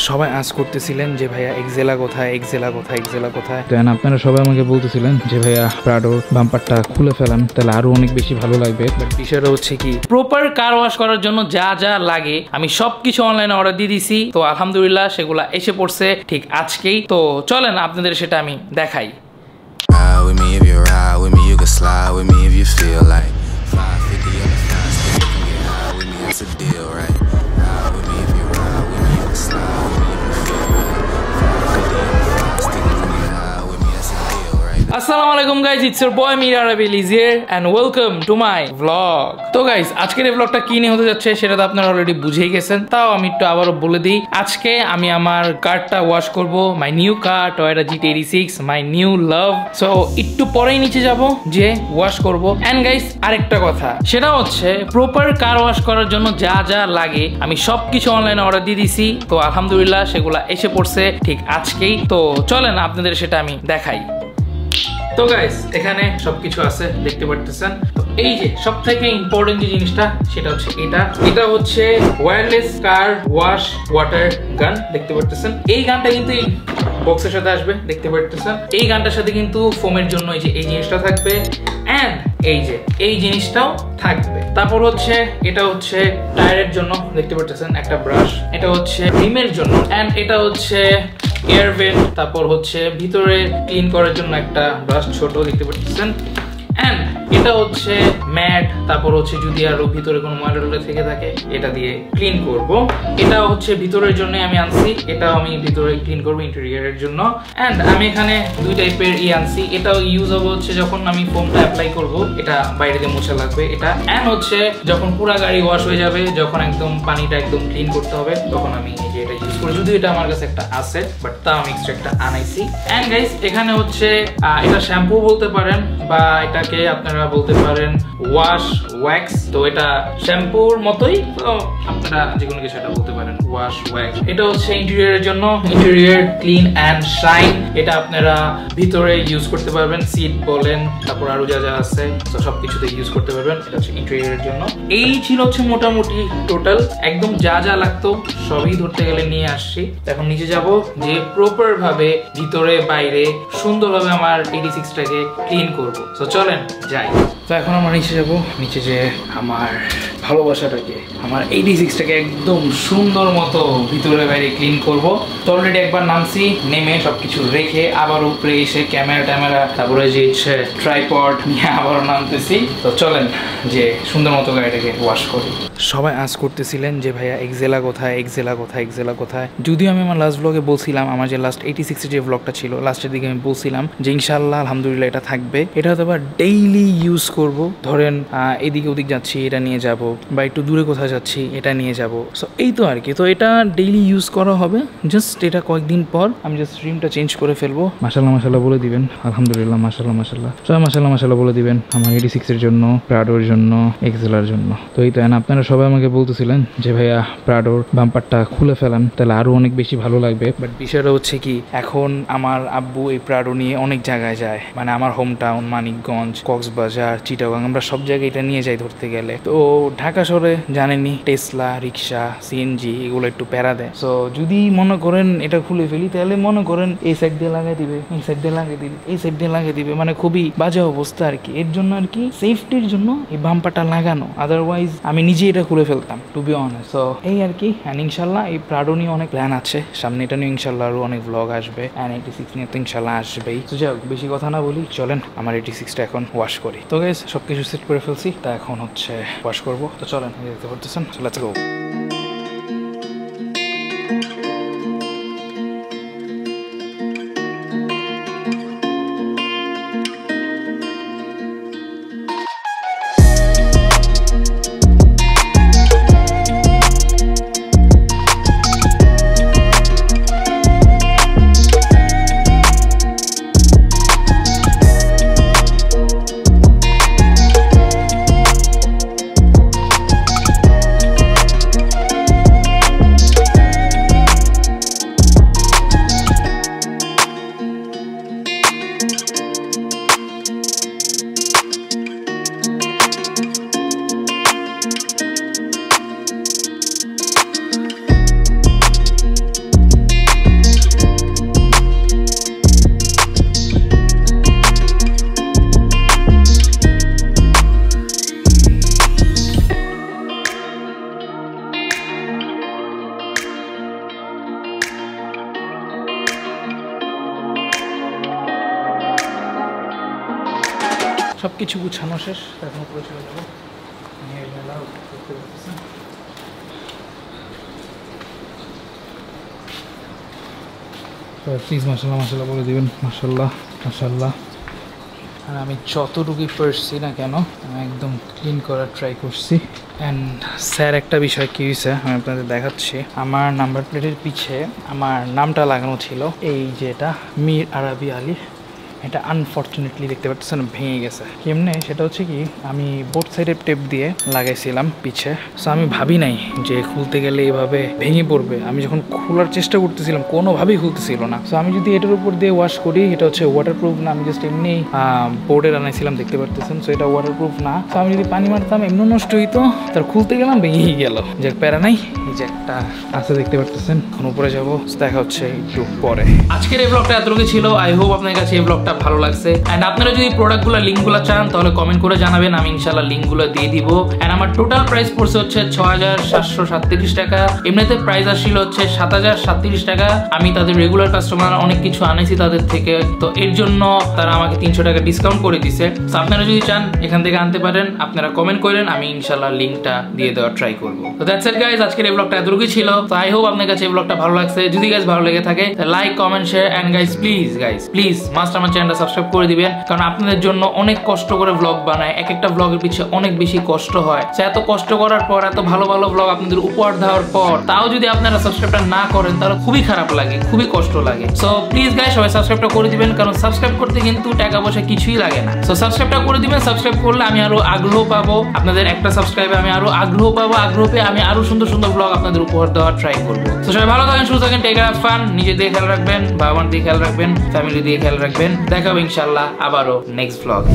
সবাই আজ করতেছিলেন যে ভাইয়া এক্সেলা কোথায়, এক্সেলা কোথায়, এক্সেলা কোথায়। দেন আপনারা সবাই আমাকে বলতেছিলেন যে ভাইয়া প্রাডোর বাম্পারটা খুলে ফেলান, তাহলে আরো অনেক বেশি ভালো লাগবে। বাট বিষয়টা হচ্ছে কি, প্রপার কার ওয়াশ করার জন্য যা যা লাগে আমি সবকিছু অনলাইনে অর্ডার দিয়ে দিছি। তো আলহামদুলিল্লাহ সেগুলা এসে পড়ছে ঠিক আজকেই। তো চলেন আপনাদের সেটা আমি দেখাই। With me if you ride with me, you can slide with me if you feel like 550 on the fast, you can get high with me, that's a deal, right? Ride with me if you ride with me, you can slide with me if you feel like 550 on the fast, you can get high with me, that's a deal, right? আসসালামু আলাইকুম guys, it's your boy Mir Arabil is here and welcome to my vlog. তো guys আজকের এই ভ্লগটা কি নিয়ে হতে যাচ্ছে সেটা তো আপনারা অলরেডি বুঝেই গেছেন, তাও আমি একটু আবারও বলে দিই। আজকে আমি আমার কারটা ওয়াশ করব, my new car Toyota GT86, my new love. So একটু পরেই নিচে যাব যে ওয়াশ করব। এন্ড গাইজ আরেকটা কথা, সেটা হচ্ছে প্রপার কার ওয়াশ করার জন্য যা যা লাগে আমি সবকিছু অনলাইনে অর্ডার দিয়ে দিছি। তো আলহামদুলিল্লাহ সেগুলা এসে পড়ছে ঠিক আজকেই। তো চলেন আপনাদের সেটা আমি দেখাই। তো গাইস এখানে সবকিছু আছে দেখতে পারতেছেন। তো এই যে সব থেকে ইম্পর্টেন্ট যে জিনিসটা সেটা হচ্ছে এটা হচ্ছে ওয়্যারলেস কার ওয়াশ ওয়াটার গান, দেখতে পারতেছেন। এই গানটা কিন্তু এই বক্সের সাথে আসবে, দেখতে পারতেছেন। এই গানটার সাথে কিন্তু ফোমের জন্য এই জিনিসটা থাকবে এন্ড এই জিনিসটাও থাকবে। তারপর হচ্ছে এটা হচ্ছে টায়ারের জন্য, দেখতে পারতেছেন একটা ব্রাশ। এটা হচ্ছে রিমের জন্য এন্ড এটা হচ্ছে এয়ার ভেন্ট। তারপর হচ্ছে ভিতরে ক্লিন করার জন্য একটা ব্রাশ ছোট, দেখতে পাচ্ছেন। এন্ড এটা হচ্ছে ম্যাট। তারপর হচ্ছে যদি আরো ভিতরে কোনো ময়লা থেকে থাকে এটা দিয়ে ক্লিন করব। এটা হচ্ছে ভিতরের জন্য আমি আনছি, এটা আমি ভিতরে ক্লিন করব ইন্টেরিয়রের জন্য। এন্ড আমি এখানে দুই টাইপের আনছি। এটাও ইউজ হবে হচ্ছে যখন আমি ফোমটা অ্যাপ্লাই করব, এটা বাইরে দিয়ে মোছা লাগবে এটা। এন্ড হচ্ছে যখন পুরা গাড়ি ওয়াশ হয়ে যাবে, যখন একদম পানিটা একদম ক্লিন করতে হবে, তখন আমি এই যে এটা ইউজ করি। যদিও এটা আমার কাছে একটা আছে, বাট তাও আমি এক্সট্রা একটা আনাইছি। এন্ড গাইস এখানে হচ্ছে এটা শ্যাম্পু বলতে পারেন বা এটাকে আপনারা বলতে পারেন ওয়াশ ওয়্যাক্স। তো এটা শ্যাম্পুর মতোই, তো আপনারা যে কোনো কিছু এটা বলতে পারেন ওয়াশ ওয়্যাক্স। এটা হচ্ছে ইন্টেরিয়রের জন্য, ইন্টেরিয়র ক্লিন এন্ড শাইন। এটা আপনারা ভিতরে ইউজ করতে পারবেন, সিট বলেন, তারপর আরো যা যা আছে তো সবকিছুতে ইউজ করতে পারবেন। এটা হচ্ছে ইন্টেরিয়রের জন্য। এই ছিল হচ্ছে মোটামুটি টোটাল একদম যা যা লাগতো সবই ধরতে গেলে নিয়ে আসছি। এখন নিচে যাব যে প্রপার ভাবে ভিতরে বাইরে সুন্দরভাবে আমার 86টাকে ক্লিন করব। তো চলেন যাই। তো এখন আমরা নিচে যাব, নিচে যে আমার ভালোবাসাটাকে, আমার 86টাকে একদম সুন্দর মতো ভিতরে বাইরে ক্লিন করব। তো অলরেডি একবার নামছি, নেমে সবকিছু রেখে আবার উপরে এসে ক্যামেরা তারপরে যে ট্রাইপড নিয়ে আবারও নামতেছি। তো চলেন যে সুন্দর মতো গাড়িটাকে ওয়াশ করি। সবাই আজ করতেছিলেন যে ভাইয়া এক্সেলা কোথায়, এক্সেলা কোথায়, এক্সেলা কোথায়। যদিও আমি আমার লাস্ট ব্লগে বলছিলাম, আমার যে লাস্ট 86 যে ব্লগটা ছিল লাস্টের দিকে আমি বলছিলাম যে ইনশাআল্লাহ আলহামদুলিল্লাহ এটা থাকবে। এটা হয়তো আবার ডেইলি ইউজ করব। ধরেন এদিকে ওদিক যাচ্ছি এটা নিয়ে যাব, বা একটু দূরে কোথাও যাচ্ছি এটা নিয়ে যাব। সো এই তো আর কি। তো এটা ডেইলি ইউজ করা হবে। জাস্ট এটা কয়েকদিন পর আমি জাস্ট রিমটা চেঞ্জ করে ফেলবো। মাশাআল্লাহ বলে দিবেন, আলহামদুলিল্লাহ মাশাআল্লাহ সবাই মাশাআল্লাহ বলে দিবেন আমার 86 এর জন্য, প্রাডোর জন্য, এক্সেলার জন্য। তো এই তো আপনারা সবাই আমাকে বলতেছিলেন যে ভাইয়া প্রাডোর বাম্পারটা খুলে ফেলান, তাহলে আরো অনেক বেশি ভালো লাগবে। বাট বিষয়টা হচ্ছে কি, এখন আমার আব্বু এই প্রাডো নিয়ে অনেক জায়গায় যায়, মানে আমার হোম টাউন মানিকগঞ্জ, কক্সবাজার, চিটাগাং, আমরা সব জায়গায় এটা নিয়ে যাই ধরতে গেলে। তো ঢাকা শহরে জানেনই টেসলা, রিক্সা, সিএনজি এগুলো একটু প্যারা দেয়। সো যদি মনে করেন এটা খুলে ফেলি, তাহলে মনে করেন এই সাইড দিয়ে লাগাই দিবে, এই সাইড দিয়ে লাগিয়ে দিবে, এই সাইড দিয়ে লাগিয়ে দিবে, মানে খুবই বাজে অবস্থা আর কি। এর জন্য আর কি সেফটির জন্য এই বাম্পারটা লাগানো, আদারওয়াইজ আমি নিজে এটা খুলে ফেলতাম টু বি অনেস্ট। সো এই আর কি। এন্ড ইনশাল্লাহ এই প্রাডো নিয়ে অনেক প্ল্যান আছে সামনে, এটা নিয়ে ইনশাল্লাহ আরো অনেক ব্লগ আসবে। এন্ড 86 নিয়ে তো ইনশাল্লাহ আসবেই। তো যাই হোক বেশি কথা না বলি, চলেন আমার 86টা এখন ওয়াশ করি। তো গাইস সবকিছু সেট করে ফেলছি, তা এখন হচ্ছে ওয়াশ করবো। তো চলেন, দেখতে পারতেছেন, লেটস গো। সব কিছু গুছানো শেষ, এখন উপরে চলে যাবো। প্লিজ মাশাল্লাহ মাশাল্লাহ বলে দেবেন, মাশাল্লাহ মাশাল্লাহ। আর আমি যতটুকুই পারছি না কেন আমি একদম ক্লিন করার ট্রাই করছি। অ্যান্ড স্যার একটা বিষয় কী হয়েছে আমি আপনাদের দেখাচ্ছি। আমার নাম্বার প্লেটের পিছে আমার নামটা লাগানো ছিল, এই যে এটা মীর আরবি আলী, এটা আনফর্চুনেটলি দেখতে পাচ্ছেন ভেঙে গেছে। কেমনে সেটা হচ্ছে কি, আমি বোথ সাইডের টেপ দিয়ে লাগাইছিলাম পিছে। সো আমি ভাবি নাই যে খুলতে গেলে এভাবে ভেঙে পড়বে। আমি যখন খোলার চেষ্টা করতেছিলাম কোনোভাবেই খুলতেছিল না। সো আমি যদি এটার উপর দিয়ে ওয়াশ করি, এটা হচ্ছে ওয়াটারপ্রুফ না, আমি জাস্ট এমনি বোর্ডে আনাইছিলাম দেখতে পারতেছেন। সো এটা ওয়াটারপ্রুফ না। সো আমি যদি পানি মারতাম এমনি নষ্ট হইতো, তার খুলতে গেলাম ভেঙেই গেল। যে প্যারা নাই, এই যে একটা আছে দেখতে পারতেছেন। এখন উপরে যাবো, দেখা হচ্ছে একটু পরে। আজকের এই ব্লগটা এতটুকু ছিল। আই হোপ আপনার কাছে এই ব্লগটা ভালো লাগছে। এন্ড আপনারা যদি প্রোডাক্টগুলো লিঙ্কগুলো চান তাহলে কমেন্ট করে জানাবেন, আমি ইনশাআল্লাহ লিঙ্কগুলো দিয়ে দিব। এন্ড আমার টোটাল প্রাইস পড়ছে হচ্ছে ৬৭৩৭ টাকা। এমনিতে প্রাইস আসছিল হচ্ছে ৭০৩৭ টাকা। আমি তাদের রেগুলার কাস্টমার, অনেক কিছু আনাইছি তাদের থেকে, তো এর জন্য তারা আমাকে ৩০০ টাকা ডিসকাউন্ট করে দিছে। তো আপনারা যদি চান এখান থেকে আনতে পারেন, আপনারা কমেন্ট করেন, আমি ইনশাআল্লাহ লিঙ্কটা দিয়ে দেওয়ার ট্রাই করব। তো দ্যাটস ইট গাইস, আজকের এই ব্লগটা এতটুকুই ছিল। তো আই হোপ আপনার কাছে এই ব্লগটা ভালো লাগছে। যদি গাইস ভালো লেগে থাকে like comment share, and guys please must আমার চ্যানেলটা সাবস্ক্রাইব করে দিবেন, কারণ আপনাদের জন্য অনেক কষ্ট করে ব্লগ বানায়। এক একটা ব্লগের পিছনে অনেক বেশি কষ্ট হয়। এত কষ্ট করার পর, এত ভালো ভালো ব্লগ আপনাদের উপহার দেওয়ার পর তাও যদি আপনারা সাবস্ক্রাইবটা না করেন তাহলে খুবই খারাপ লাগে, খুবই কষ্ট লাগে। সো প্লিজ গাইস সবাই সাবস্ক্রাইবটা করে দিবেন, কারণ সাবস্ক্রাইব করতে কিন্তু টাকা পয়সা কিছুই লাগে না। সো সাবস্ক্রাইবটা করে দিবেন। সাবস্ক্রাইব করলে আমি আরো আগ্রহ পাবো, আপনাদের একটা সাবস্ক্রাইবে আমি আরো আগ্রহ পাবো, আগ্রহ পেয়ে আমি আরো সুন্দর সুন্দর ব্লগ আপনাদের উপহার দেওয়ার ট্রাই করবো। তো সবাই ভালো থাকেন, সুস্থ থাকেন, টেক কেয়ার, ফান, নিজের দিয়ে খেয়াল রাখবেন, বাবা মার দিয়ে খেয়াল রাখবেন, ফ্যামিলি দিয়ে খেয়াল রাখবেন। দেখা হবে ইনশাআল্লাহ আবারও নেক্সট ব্লগে।